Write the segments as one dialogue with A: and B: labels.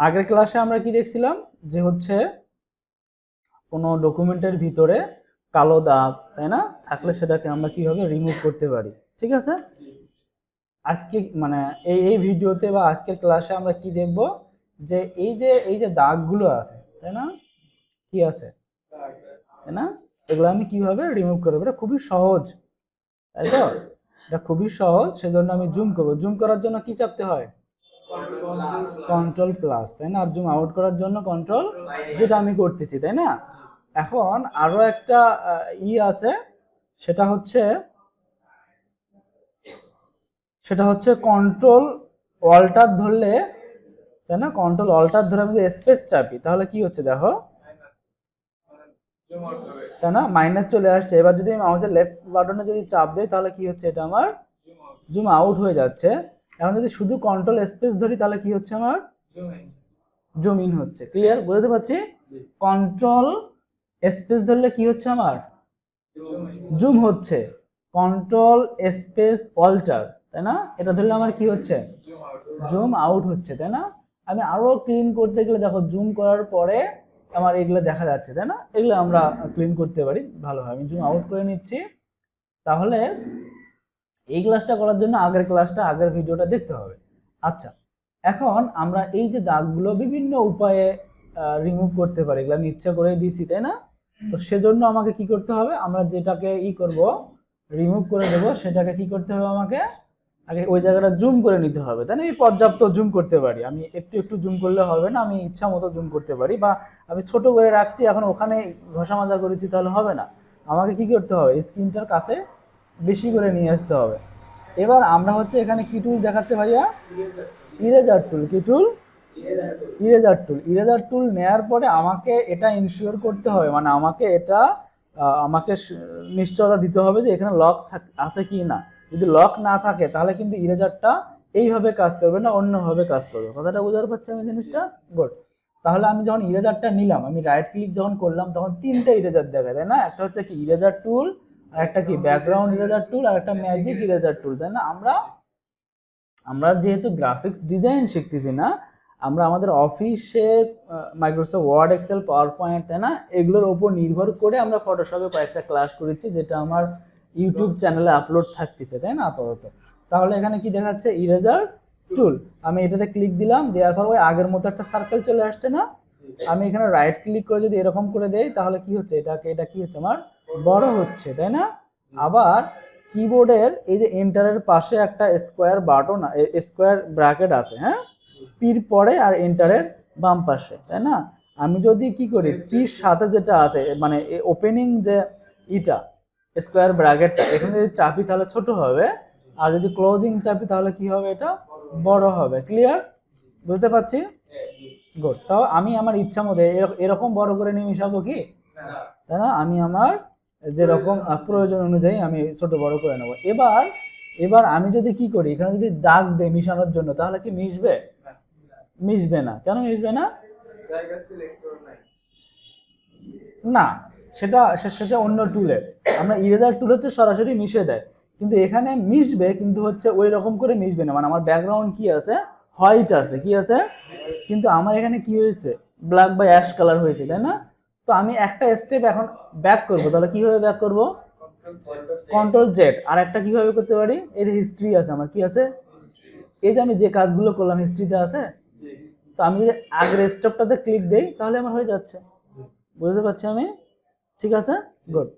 A: আগের ক্লাসে আমরা কি দেখছিলাম যে হচ্ছে কোনো ডকুমেন্টের ভিতরে কালো দাগ, তাই না, থাকলে সেটাকে আমরা কিভাবে রিমুভ করতে পারি। ঠিক আছে, আজকে মানে এই ভিডিওতে বা আজকের ক্লাসে আমরা কি দেখব, যে এই যে দাগগুলো আছে, তাই না, কি আছে, তাই না, এগুলো আমি কিভাবে রিমুভ করবো। এটা খুবই সহজ, তাই তো, এটা খুবই সহজ। সেজন্য আমি জুম করবো। জুম করার জন্য কি চাপতে হয়? কন্ট্রোল প্লাস, তাই না। আর জুম আউট করার জন্য কন্ট্রোল, যেটা আমি করতেছি, তাই না। এখন আরো একটা আছে, সেটা হচ্ছে কন্ট্রোল অল্টার ধরলে, তাই না, কন্ট্রোল অল্টার ধরে আমি যদি স্পেস চাপি তাহলে কি হচ্ছে দেখো, তাই না, মাইনাস চলে আসছে। এবার যদি আমি মাউসের লেফট বাটনে যদি চাপ দিই তাহলে কি হচ্ছে, এটা আমার জুম আউট হয়ে যাচ্ছে। এখন যদি শুধু কন্ট্রোল স্পেস ধরি তাহলে কি হচ্ছে, আমার জুম ইন হচ্ছে। ক্লিয়ার, বুঝতে পারছি। কন্ট্রোল স্পেস ধরলে কি হচ্ছে, আমার জুম হচ্ছে। কন্ট্রোল স্পেস অল্টার, তাই না, এটা ধরলে আমার কি হচ্ছে, জুম আউট হচ্ছে, তাই না। আমি আরো ক্লিন করতে গেলে দেখো, জুম করার পরে আমার এগুলো দেখা যাচ্ছে, তাই না, এগুলো আমরা ক্লিন করতে পারি ভালোভাবে। আমি জুম আউট করে নিচ্ছি। তাহলে এই ক্লাসটা করার জন্য আগের ভিডিওটা দেখতে হবে। আচ্ছা, এখন আমরা এই যে দাগগুলো বিভিন্ন উপায়ে রিমুভ করতে পারি, এগুলো আমি ইচ্ছা করে দিয়েছি, তাই না। তো সেজন্য আমাকে কি করতে হবে, আমরা যেটাকে করব, রিমুভ করে দেব, সেটাকে কি করতে হবে, আমাকে আগে ওই জায়গাটা জুম করে নিতে হবে, তাই না। আমি পর্যাপ্ত জুম করতে পারি, আমি একটু একটু জুম করলে হবে না, আমি ইচ্ছা মতো জুম করতে পারি। বা আমি ছোট করে রাখছি, এখন ওখানে ঘষা মাজা করেছি, তাহলে হবে না। আমাকে কি করতে হবে, স্ক্রিনটার কাছে বেশি করে নিয়ে আসতে হবে। এবার আমরা হচ্ছে এখানে কি টুল দেখাচ্ছে ভাইয়া, ইরেজার টুল। কি টুল? ইরেজার টুল নেয়ার পরে আমাকে এটা ইনশিওর করতে হবে, মানে আমাকে এটা আমাকে নিশ্চয়তা দিতে হবে যে এখানে লক আছে কি না। যদি লক না থাকে তাহলে কিন্তু ইরেজারটা এইভাবে কাজ করবে না, অন্যভাবে কাজ করবে। কথাটা বোঝাতে পারছি আমি জিনিসটা? গুড। তাহলে আমি যখন ইরেজারটা নিলাম, আমি রাইট ক্লিক যখন করলাম, তখন তিনটা ইরেজার দেখায়, তাই না। একটা হচ্ছে কি ইরেজার টুল, আর একটা কি ব্যাকগ্রাউন্ড ইরেজার টুল, আর একটা ম্যাজিক ইরেজার টুল, তাই না। আমরা যেহেতু গ্রাফিক্স ডিজাইন শিখতেছি না, আমরা আমাদের অফিসে Microsoft Word, Excel, PowerPoint, তাই না, এগুলোর ওপর নির্ভর করে আমরা ফটোশপে কয়েকটা ক্লাস করেছি, যেটা আমার ইউটিউব চ্যানেলে আপলোড থাকতেছে, তাই না, আপাতত। তাহলে এখানে কি দেখাচ্ছে, ইরেজার টুল। আমি এটাতে ক্লিক দিলাম, দেওয়ার পর ওই আগের মতো একটা সার্কেল চলে আসছে না। আমি এখানে রাইট ক্লিক করে যদি এরকম করে দেই তাহলে কি হচ্ছে, এটা কি হচ্ছে, আমার বড় হচ্ছে, তাই না। আবার কিবোর্ডের এই যে এন্টারের পাশে একটা স্কোয়ার বাটন, স্কোয়ার ব্র্যাকেট আছে, হ্যাঁ, পির পরে আর এন্টারের বাম পাশে, তাই না। আমি যদি কি করি, পির সাথে যেটা আছে, মানে ওপেনিং যে ইটা স্কোয়ার ব্র্যাকেটটা, এখানে যদি চাপি তাহলে ছোট হবে, আর যদি ক্লোজিং চাপি তাহলে কি হবে, এটা বড় হবে। ক্লিয়ার, বুঝতে পারছি। গুড। তাও আমি আমার ইচ্ছা মতো এরকম বড় করে নিয়ে মিশাবো কি, তাই না। আমি আমার যেরকম প্রয়োজন অনুযায়ী আমি ছোট বড় করে নেবো। এবার আমি যদি কি করি, এখানে যদি দাগ দেই মিশানোর জন্য, তাহলে কি মিশবে? মিশবে না। কেন মিশবে না? না, সেটা অন্য টুলে। আমরা ইরেজার টুলে তো সরাসরি মিশে দেয়, কিন্তু এখানে মিশবে, কিন্তু হচ্ছে ওই রকম করে মিশবে না। মানে আমার ব্যাকগ্রাউন্ড কি আছে, হোয়াইট আছে, কি আছে, কিন্তু আমার এখানে কি হয়েছে, ব্ল্যাক বা অ্যাশ কালার হয়েছে, তাই না। তো আমি একটা স্টেপ এখন ব্যাক করবো, তাহলে কিভাবে ব্যাক করব, কন্ট্রোল জেড। আর একটা কিভাবে করতে পারি, এই যে হিস্ট্রি আছে আমার, কি আছে, এই যে আমি যে কাজগুলো করলাম হিস্ট্রিতে আছে। তো আমি যদি আগের স্টেপটাতে ক্লিক দেই তাহলে আমার হয়ে যাচ্ছে। বুঝতে পারছি আমি? ঠিক আছে, গুড।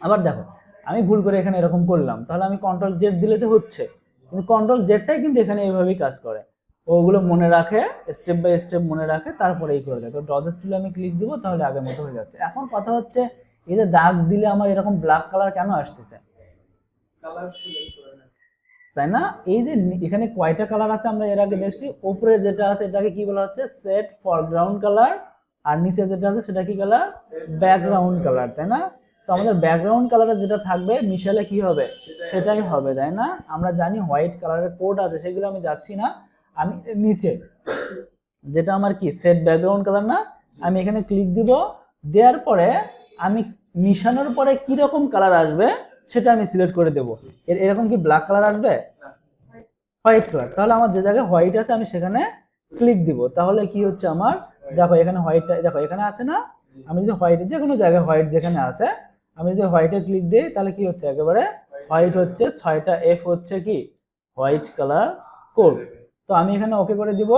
A: আবার দেখো, আমি ভুল করে এখানে এরকম করলাম, তাহলে আমি কন্ট্রোল জেড দিলে তো হচ্ছে, কিন্তু কন্ট্রোল জেডটাই কিন্তু এখানে এইভাবেই কাজ করে। ওগুলো মনে রাখে, স্টেপ বাই স্টেপ মনে রাখে, তারপরে এই করে দেয়। তো ডজ টুলে আমি ক্লিক দিব, তাহলে আগের মতো হয়ে যাচ্ছে। এখন কথা হচ্ছে, এই যে দাগ দিলে আমার এরকম ব্ল্যাক কালার কেন আসতেছে, তাই না। এই যে এখানে কয়টা কালার আছে আমরা এর আগে দেখছি। উপরে যেটা আছে এটাকে কি বলা হচ্ছে, সেট ফরগ্রাউন্ড কালার, আর নিচে যেটা আছে সেটা কি কালার, ব্যাকগ্রাউন্ড কালার, তাই না। তো আমাদের ব্যাকগ্রাউন্ড কালারে যেটা থাকবে মিশালে কি হবে, সেটাই হবে, তাই না। আমরা জানি হোয়াইট কালারের কোড আছে, সেগুলো আমি যাচ্ছি না। আমি নিচে যেটা আমার কি সেট ব্যাকগ্রাউন্ড কালার না, আমি এখানে ক্লিক দিব। দেওয়ার পরে আমি মিশানোর পরে কি রকম কালার আসবে সেটা আমি সিলেক্ট করে দেবো। এরকম কি ব্ল্যাক কালার আসবে, হোয়াইট কালার। তাহলে আমার যে জায়গায় হোয়াইট আছে আমি সেখানে ক্লিক দিব, তাহলে কি হচ্ছে আমার, দেখো এখানে হোয়াইটটা, দেখো এখানে আছে না, আমি যদি হোয়াইট, যে কোনো জায়গায় হোয়াইট যেখানে আছে, আমি যদি হোয়াইটে ক্লিক দিই তাহলে কি হচ্ছে, একেবারে হোয়াইট হচ্ছে, 6টা এফ হচ্ছে কি হোয়াইট কালার কোড। তো আমি এখানে ওকে করে দিব,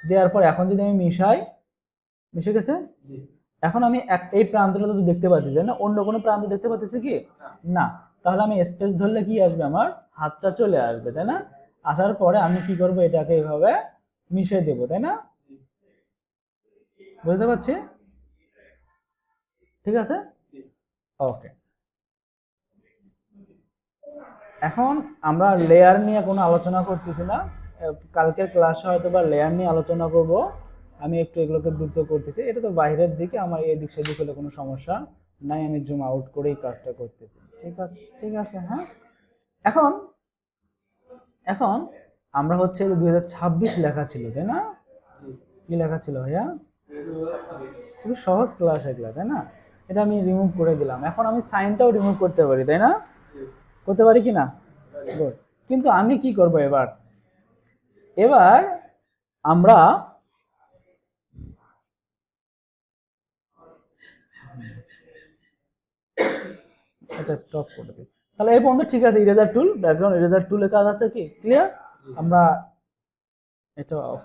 A: দেওয়ার পর এখন যদি আমি মিশাই, মিশে গেছে। এখন আমি এই প্রান্তটা তো দেখতে পাচ্ছি না, অন্য কোনো প্রান্ত দেখতে পাচ্ছি কি না, তাহলে আমি স্পেস ধরলে কি আসবে, আমার হাতটা চলে আসবে, তাই না? আসার পরে আমি কি করব, এটাকে এইভাবে মিশিয়ে দেব, তাই না? বুঝতে পারছি? ঠিক আছে, ওকে। এখন আমরা লেয়ার নিয়ে কোনো আলোচনা করতেছি না, কালকের ক্লাসে হয়তো বা লেয়ার নিয়ে আলোচনা করব। আমি একটু এগুলোকে দ্রুত করতেছি, এটা তো বাইরের দিকে, আমার এদিক সেদিক হলে কোনো সমস্যা নাই, আমি জুম আউট করেই কাজটা করতেছি। ঠিক আছে, ঠিক আছে, হ্যাঁ। এখন এখন আমরা হচ্ছে 2026 লেখা ছিল, তাই না? কি লেখা ছিল ভাইয়া? খুবই সহজ ক্লাস এগুলা, তাই না? এটা আমি রিমুভ করে দিলাম। এখন আমি সাইনটাও রিমুভ করতে পারি, তাই না? করতে পারি কি না? কিন্তু আমি কি করব এবার, এবার আমরা এটা স্টপ করে দিই। তাহলে এই পর্যন্ত ঠিক আছে, ইরেজার টুল, ব্যাকগ্রাউন্ড ইরেজার টুলের কাজ আছে কি ক্লিয়ার? আমরা এটা অফ